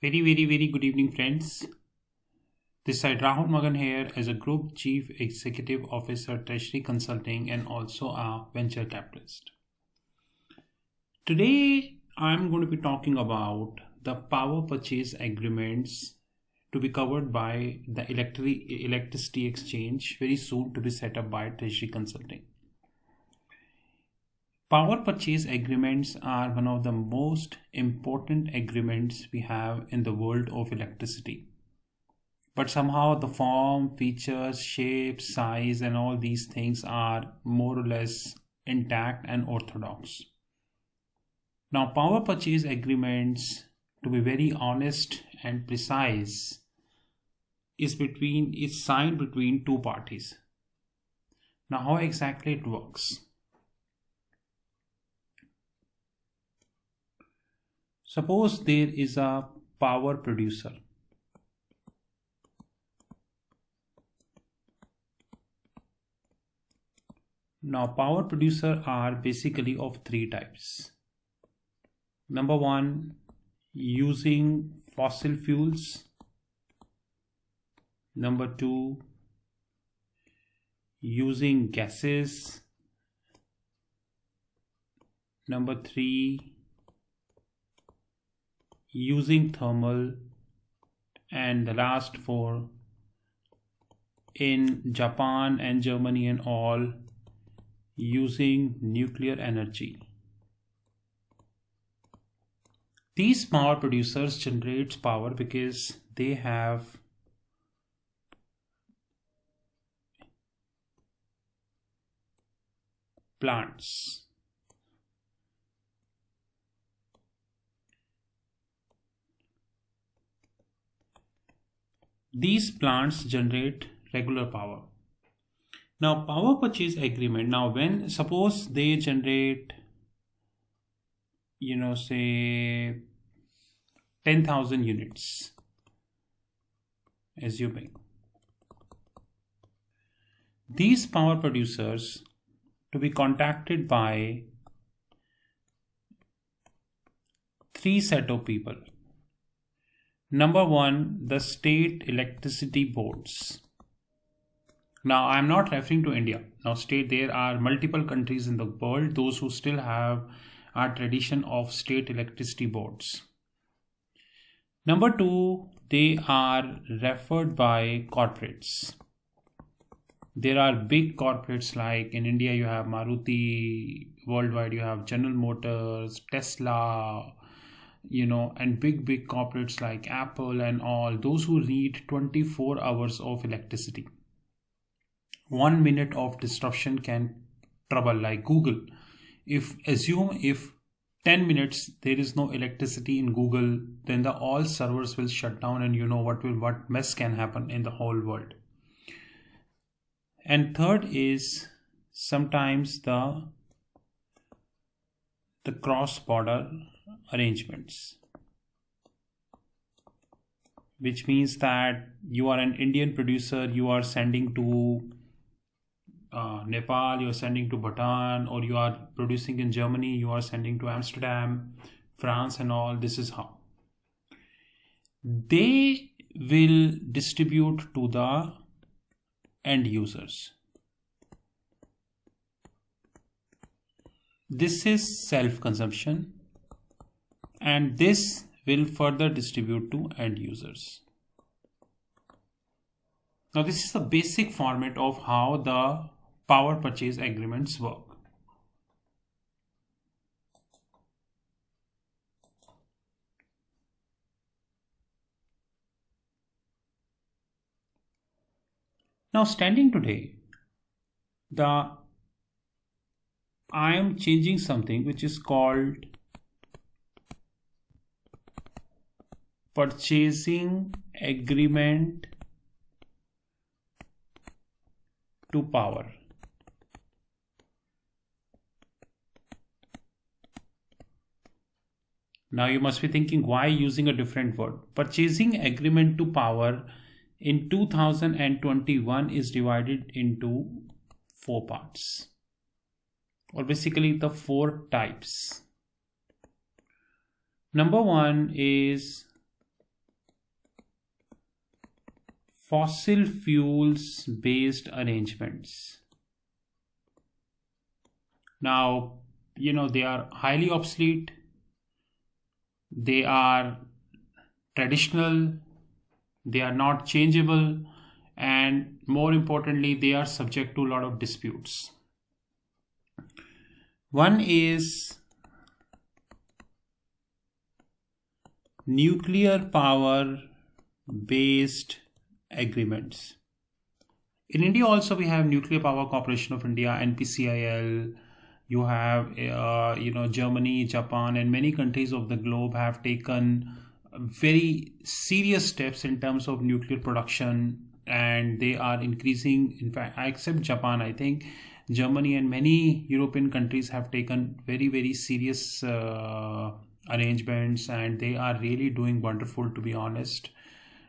Very good evening, friends. This side Rahul Magan here as a Group Chief Executive Officer, Treasury Consulting, and also a venture capitalist. Today, I'm going to be talking about the power purchase agreements to be covered by the electricity exchange very soon to be set up by Treasury Consulting. Power purchase agreements are one of the most important agreements we have in the world of electricity. But somehow the form, features, shape, size, and all these things are more or less intact and orthodox. Now, power purchase agreements, to be very honest and precise, is signed between two parties. Now, how exactly it works? Suppose there is a power producer. Now, power producer are basically of three types. Number one, using fossil fuels. Number two, using gases. Number three, using thermal. And the last four, in Japan and Germany and all, using nuclear energy. These power producers generate power because they have plants. These plants generate regular power. Now, power purchase agreement. Now, when suppose they generate, say 10,000 units, assuming these power producers to be contacted by three set of people. Number one, the state electricity boards. Now, I'm not referring to India. Now, there are multiple countries in the world, those who still have a tradition of state electricity boards. Number two, they are referred by corporates. There are big corporates like in India, you have Maruti, worldwide, you have General Motors, Tesla, and big corporates like Apple and all, those who need 24 hours of electricity. 1 minute of disruption can trouble, like Google. If 10 minutes there is no electricity in Google, then all servers will shut down, and what mess can happen in the whole world. And third is sometimes the cross-border arrangements, which means that you are an Indian producer, you are sending to Nepal, you are sending to Bhutan, or you are producing in Germany, you are sending to Amsterdam, France and all. This is how they will distribute to the end users. This is self-consumption, and this will further distribute to end users. Now, this is the basic format of how the power purchase agreements work. Now, standing today, I am changing something which is called purchasing agreement to power. Now you must be thinking, why using a different word? Purchasing agreement to power in 2021 is divided into 4 parts, or basically the 4 types. Number 1 is fossil fuels based arrangements. Now, they are highly obsolete, they are traditional, they are not changeable, and more importantly, they are subject to a lot of disputes. One is nuclear power based agreements. In India also we have Nuclear Power Corporation of India, NPCIL. You have Germany, Japan, and many countries of the globe have taken very serious steps in terms of nuclear production, and they are increasing. In fact, except Japan, I think Germany and many European countries have taken very, very serious arrangements, and they are really doing wonderful, to be honest.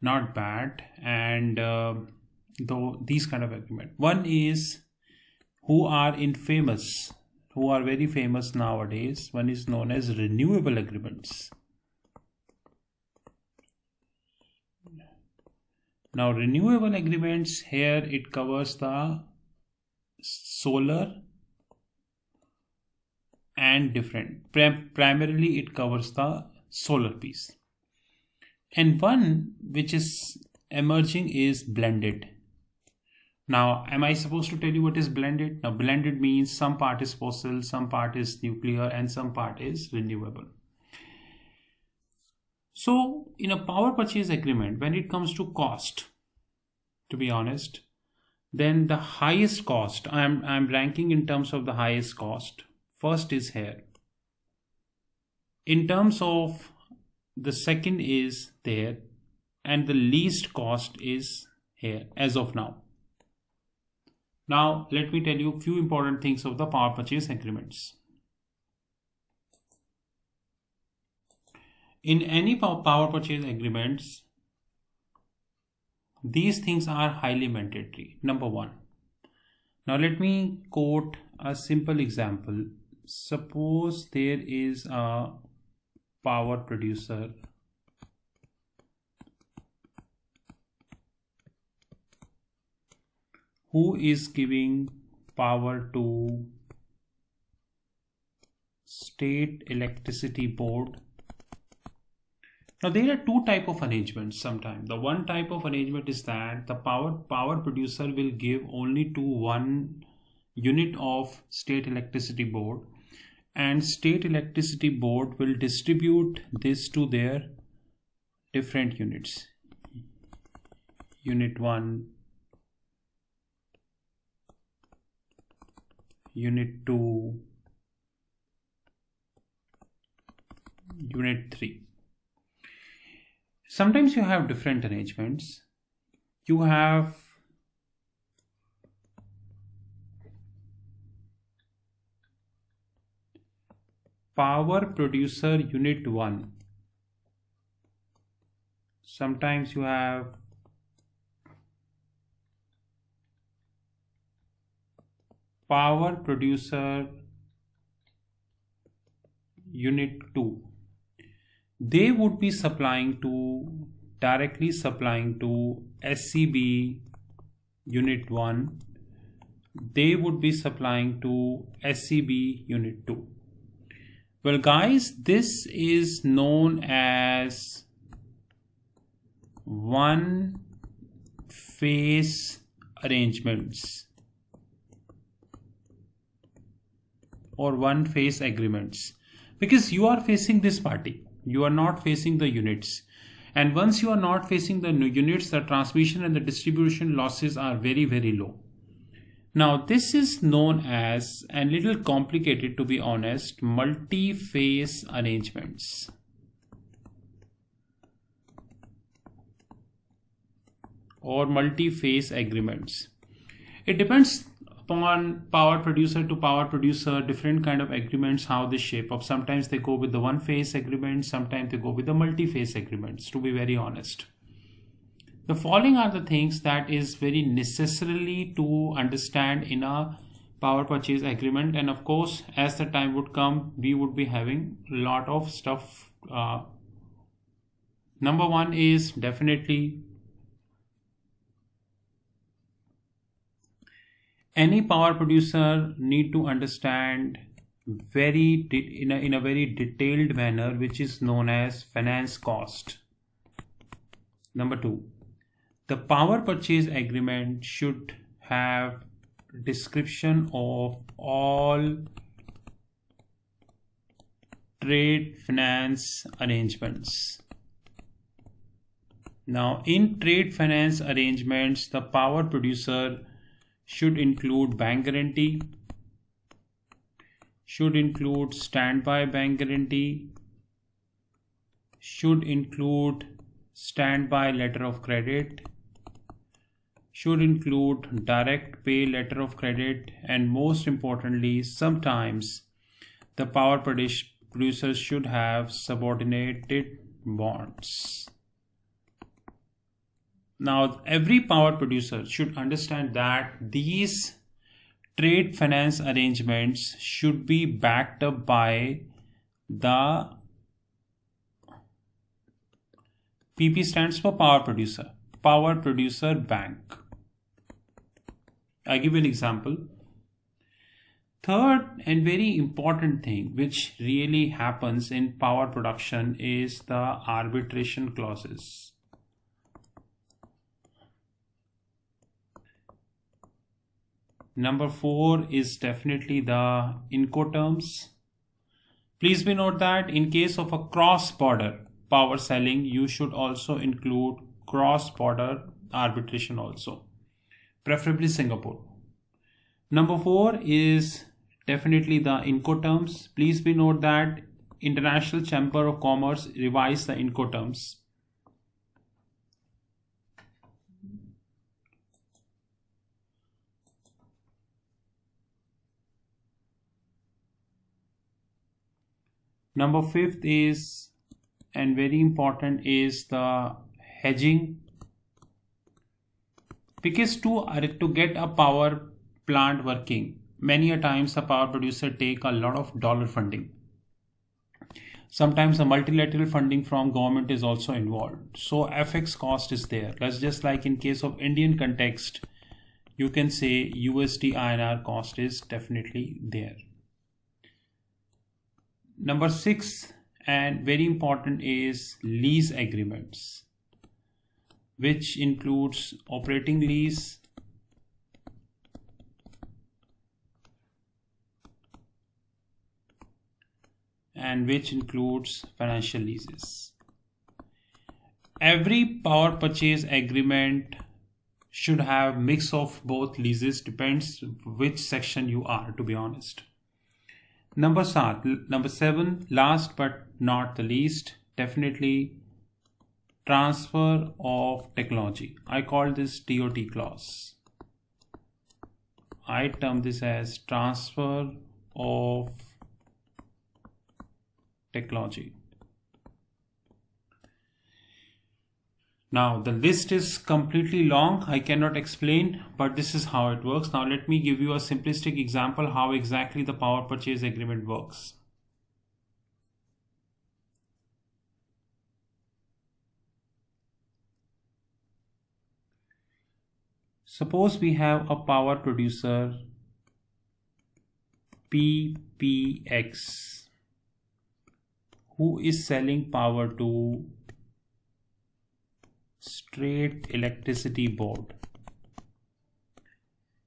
Not bad. And though these kind of agreement, one is who are very famous nowadays. One is known as renewable agreements. Now, renewable agreements, here it covers the solar and different. Primarily it covers the solar piece. And one which is emerging is blended. Now, am I supposed to tell you what is blended? Now, blended means some part is fossil, some part is nuclear, and some part is renewable. So, in a power purchase agreement, when it comes to cost, to be honest, then the highest cost, I'm ranking in terms of the highest cost. First is here. In terms of the second is there, and the least cost is here as of now. Now, let me tell you a few important things of the power purchase agreements. In any power purchase agreements, these things are highly mandatory. Number one. Now, let me quote a simple example. Suppose there is a power producer who is giving power to State Electricity Board. Now, there are two types of arrangements sometimes. The one type of arrangement is that the power producer will give only to one unit of State Electricity Board, and State Electricity Board will distribute this to their different units. Unit 1, Unit 2, Unit 3. Sometimes you have different arrangements. You have power producer unit 1. Sometimes you have power producer unit 2. They would be directly supplying to SCB unit 1. They would be supplying to SCB unit 2. Well, guys, this is known as one phase arrangements or one phase agreements, because you are facing this party. You are not facing the units, and once you are not facing the units, the transmission and the distribution losses are very, very low. Now, this is known as, and little complicated to be honest, multi-phase arrangements. Or multi-phase agreements. It depends upon power producer to power producer, different kind of agreements, how they shape up. Sometimes they go with the one phase agreement, sometimes they go with the multi-phase agreements, to be very honest. The following are the things that is very necessarily to understand in a power purchase agreement, and of course, as the time would come, we would be having a lot of stuff. Number one is definitely Any power producer need to understand in a very detailed manner, which is known as finance cost. Number 2, the power purchase agreement should have description of all trade finance arrangements. Now, in trade finance arrangements, the power producer should include bank guarantee, should include standby bank guarantee, should include standby letter of credit, should include direct pay letter of credit, and most importantly, sometimes the power producers should have subordinated bonds. Now, every power producer should understand that these trade finance arrangements should be backed up by the PP stands for power producer bank. I give you an example. Third and very important thing which really happens in power production is the arbitration clauses. Number 4 is definitely the Incoterms. Please be note that in case of a cross-border power selling, you should also include cross-border arbitration also, preferably Singapore. Number 4 is definitely the Incoterms. Please be note that International Chamber of Commerce revised the Incoterms. Number 5th is, and very important, is the hedging. Because to get a power plant working, many a times a power producer take a lot of dollar funding. Sometimes a multilateral funding from government is also involved. So FX cost is there. That's just like in case of Indian context, you can say USD INR cost is definitely there. Number 6 and very important is lease agreements, which includes operating lease, and which includes financial leases. Every power purchase agreement should have mix of both leases, depends which section you are, to be honest. Number 7, last but not the least, definitely transfer of technology. I call this TOT clause. I term this as transfer of technology. Now the list is completely long, I cannot explain, but this is how it works. Now let me give you a simplistic example how exactly the power purchase agreement works. Suppose we have a power producer PPX who is selling power to State Electricity Board.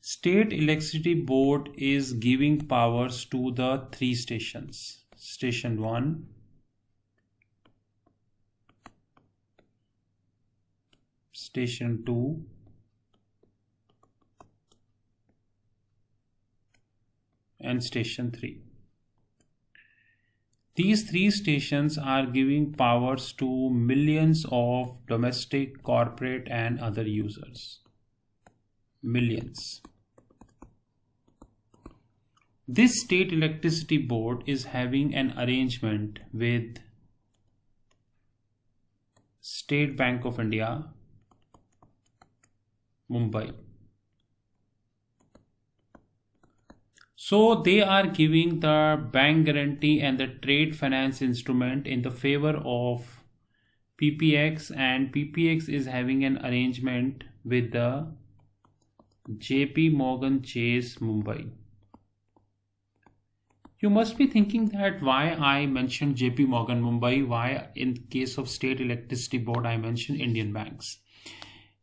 State Electricity Board is giving powers to the 3 stations. Station 1, Station 2, and Station 3. These 3 stations are giving powers to millions of domestic, corporate, and other users. Millions. This State Electricity Board is having an arrangement with State Bank of India, Mumbai. So they are giving the bank guarantee and the trade finance instrument in the favor of PPX, and PPX is having an arrangement with the JP Morgan Chase Mumbai. You must be thinking that why I mentioned JP Morgan Mumbai, why in case of State Electricity Board I mentioned Indian banks.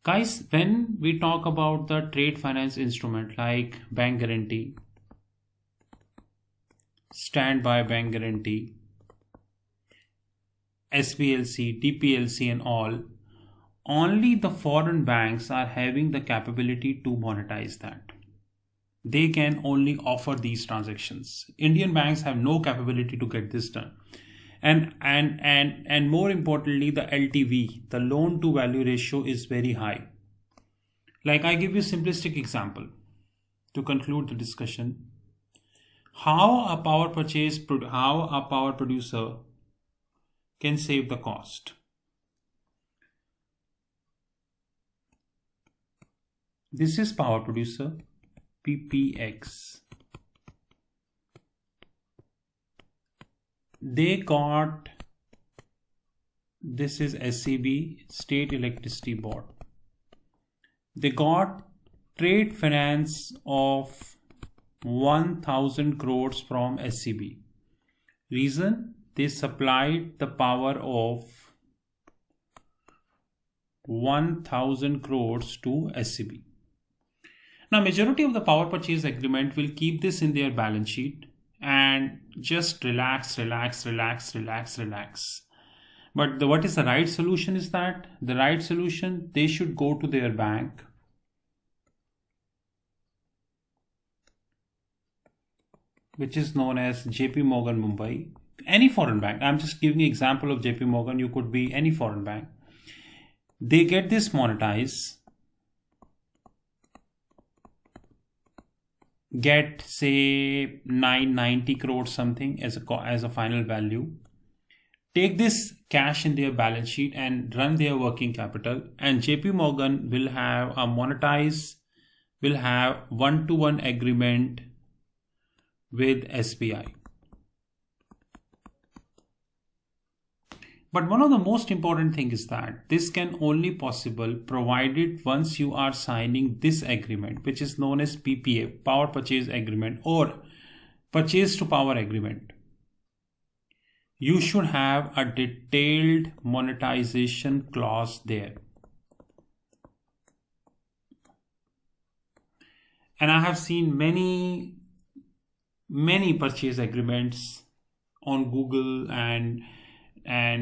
Guys, when we talk about the trade finance instrument like bank guarantee, standby bank guarantee, SBLC, DPLC and all, only the foreign banks are having the capability to monetize that. They can only offer these transactions. Indian banks have no capability to get this done. And more importantly, the LTV, the loan to value ratio is very high. Like I give you a simplistic example to conclude the discussion. How a power producer can save the cost. This is power producer, PPX. They got, this is SEB, State Electricity Board. They got trade finance of 1000 crores from SEB. Reason? They supplied the power of 1000 crores to SEB. Now, majority of the power purchase agreement will keep this in their balance sheet and just relax. But what is the right solution is that? The right solution, they should go to their bank, which is known as JP Morgan Mumbai, any foreign bank. I'm just giving an example of JP Morgan. You could be any foreign bank. They get this monetized, get say 990 crores something as a final value, take this cash in their balance sheet and run their working capital, and JP Morgan will have a will have one-to-one agreement with SBI. But one of the most important thing is that this can only possible provided once you are signing this agreement, which is known as PPA, Power Purchase Agreement, or Purchase to Power Agreement. You should have a detailed monetization clause there. And I have seen many purchase agreements on Google, and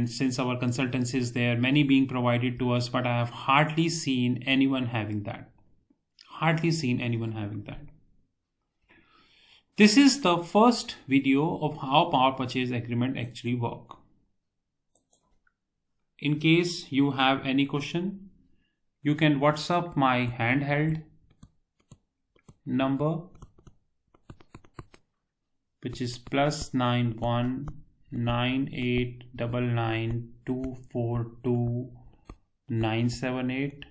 since our consultancy is there, many being provided to us, but I have hardly seen anyone having that. This is the first video of how power purchase agreement actually work. In case you have any question, you can WhatsApp my handheld number, which is +91 9899 242 978.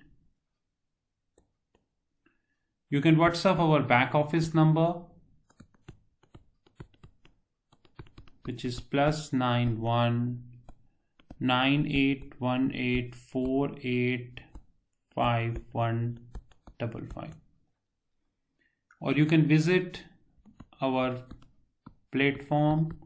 You can WhatsApp our back office number, which is +91 9818 485155. Or you can visit our platform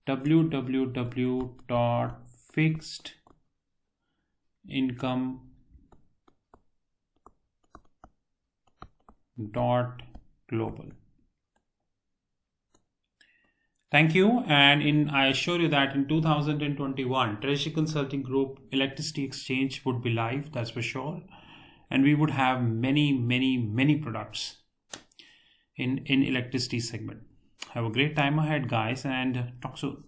www.fixedincome.global. Thank you, and I assure you that in 2021, Treasury Consulting Group Electricity Exchange would be live, that's for sure, and we would have many products in electricity segment. Have a great time ahead, guys, and talk soon.